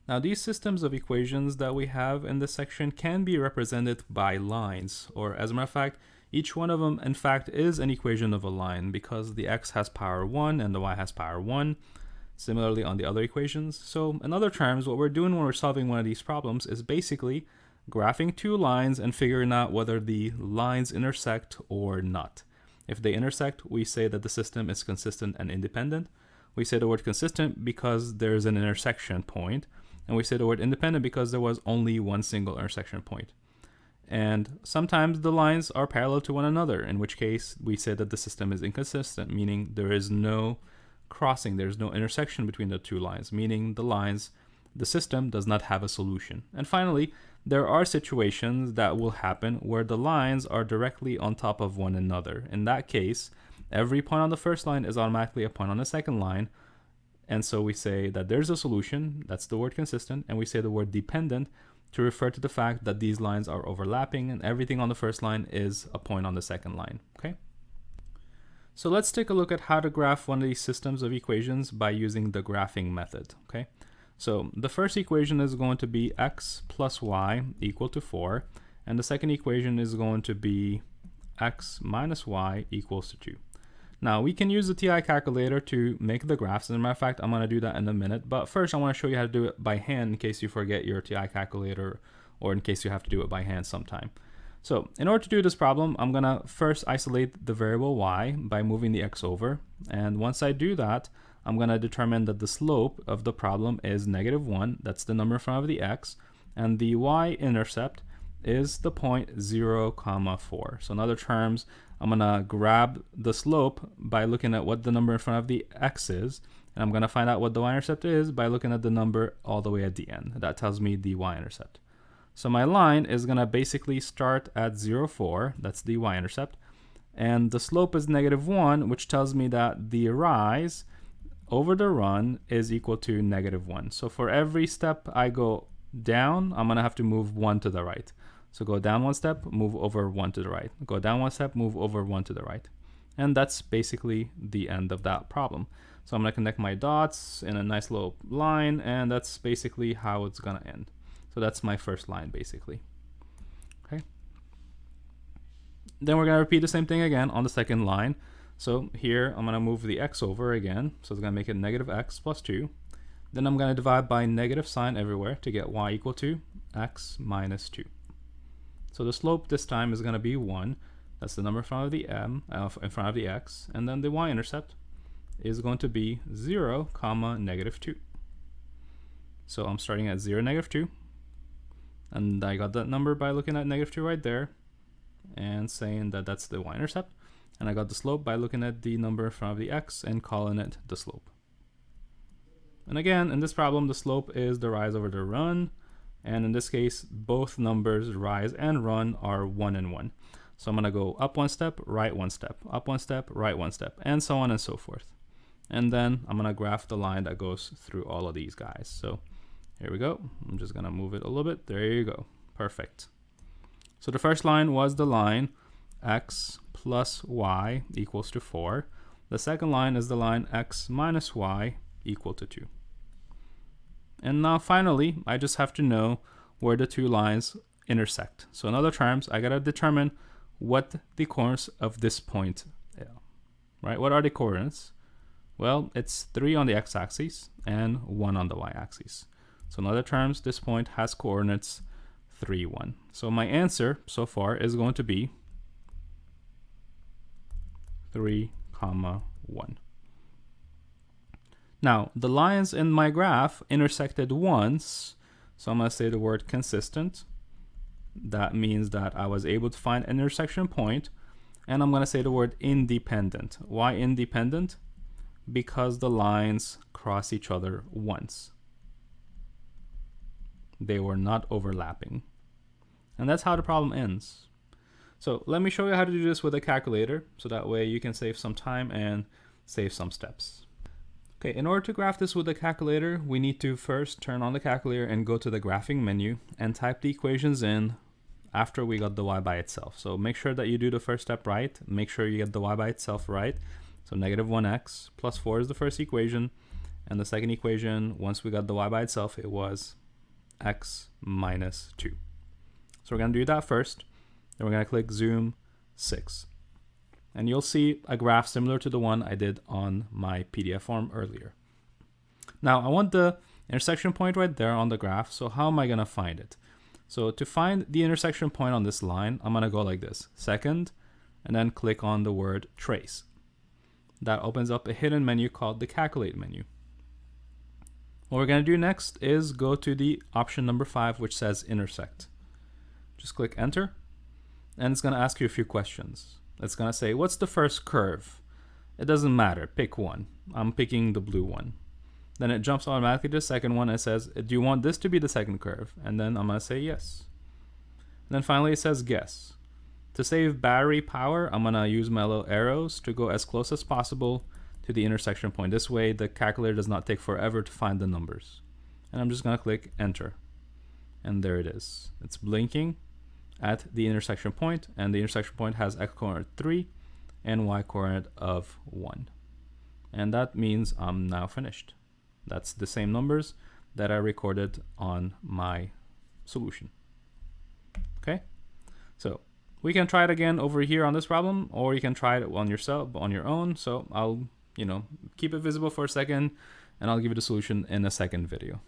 Now, these systems of equations that we have in this section can be represented by lines, or as a matter of fact, each one of them, in fact, is an equation of a line because the x has power 1 and the y has power 1. Similarly on the other equations. So in other terms, what we're doing when we're solving one of these problems is basically graphing two lines and figuring out whether the lines intersect or not. If they intersect, we say that the system is consistent and independent. We say the word consistent because there's an intersection point, and we say the word independent because there was only one single intersection point. And sometimes the lines are parallel to one another, in which case we say that the system is inconsistent, meaning there is no crossing, there's no intersection between the two lines, meaning the system does not have a solution. And finally, there are situations that will happen where the lines are directly on top of one another. In that case, every point on the first line is automatically a point on the second line. And so we say that there's a solution, that's the word consistent, and we say the word dependent to refer to the fact that these lines are overlapping and everything on the first line is a point on the second line, okay? So let's take a look at how to graph one of these systems of equations by using the graphing method, okay? So the first equation is going to be x plus y equal to 4, and the second equation is going to be x minus y equals to 2. Now we can use the TI calculator to make the graphs. As a matter of fact, I'm going to do that in a minute, but first I want to show you how to do it by hand in case you forget your TI calculator or in case you have to do it by hand sometime. So in order to do this problem, I'm going to first isolate the variable y by moving the x over. And once I do that, I'm going to determine that the slope of the problem is -1. That's the number in front of the x. And the y-intercept is the point 0, 4. So in other terms, I'm going to grab the slope by looking at what the number in front of the x is. And I'm going to find out what the y-intercept is by looking at the number all the way at the end. That tells me the y-intercept. So my line is going to basically start at 0, 4. That's the y-intercept. And the slope is -1, which tells me that the rise over the run is equal to -1. So for every step I go down, I'm going to have to move 1 to the right. So go down 1 step, move over 1 to the right. Go down 1 step, move over 1 to the right. And that's basically the end of that problem. So I'm going to connect my dots in a nice little line, and that's basically how it's going to end. So that's my first line, basically. Okay. Then we're going to repeat the same thing again on the second line. So here, I'm going to move the x over again. So it's going to make it -x plus 2. Then I'm going to divide by negative sign everywhere to get y equal to x minus 2. So the slope this time is going to be 1. That's the number in front of the in front of the x. And then the y-intercept is going to be 0, -2. So I'm starting at 0, -2. And I got that number by looking at -2 right there and saying that that's the y-intercept. And I got the slope by looking at the number in front of the x and calling it the slope. And again, in this problem, the slope is the rise over the run. And in this case, both numbers, rise and run, are 1 and 1. So I'm going to go up 1 step, right 1 step, up 1 step, right 1 step, and so on and so forth. And then I'm going to graph the line that goes through all of these guys. So here we go. I'm just going to move it a little bit. There you go. Perfect. So the first line was the line x plus y equals to 4. The second line is the line x minus y equal to 2. And now finally, I just have to know where the two lines intersect. So in other terms, I got to determine what the coordinates of this point are, right? What are the coordinates? Well, it's 3 on the x-axis and 1 on the y-axis. So in other terms, this point has coordinates 3, 1. So my answer so far is going to be 3, 1. Now, the lines in my graph intersected once, so I'm going to say the word consistent. That means that I was able to find an intersection point, and I'm going to say the word independent. Why independent? Because the lines cross each other once. They were not overlapping. And that's how the problem ends. So let me show you how to do this with a calculator, so that way you can save some time and save some steps. Okay, in order to graph this with a calculator, we need to first turn on the calculator and go to the graphing menu and type the equations in after we got the y by itself. So make sure that you do the first step right. Make sure you get the y by itself right. So -1x plus 4 is the first equation. And the second equation, once we got the y by itself, it was x minus 2. So we're going to do that first. Then we're going to click zoom 6. And you'll see a graph similar to the one I did on my PDF form earlier. Now I want the intersection point right there on the graph. So how am I going to find it? So to find the intersection point on this line, I'm going to go like this: second, and then click on the word trace. That opens up a hidden menu called the calculate menu. What we're going to do next is go to the option number 5, which says intersect. Just click enter, and it's going to ask you a few questions. It's going to say, what's the first curve? It doesn't matter, pick one. I'm picking the blue one. Then it jumps automatically to the second one and says, do you want this to be the second curve? And then I'm going to say yes. And then finally it says guess. To save battery power, I'm going to use my little arrows to go as close as possible to the intersection point. This way the calculator does not take forever to find the numbers. And I'm just going to click enter. And there it is. It's blinking at the intersection point, and the intersection point has x coordinate 3 and y coordinate of 1. And that means I'm now finished. That's the same numbers that I recorded on my solution. Okay, so we can try it again over here on this problem, or you can try it on yourself, on your own. So I'll, keep it visible for a second, and I'll give you the solution in a second video.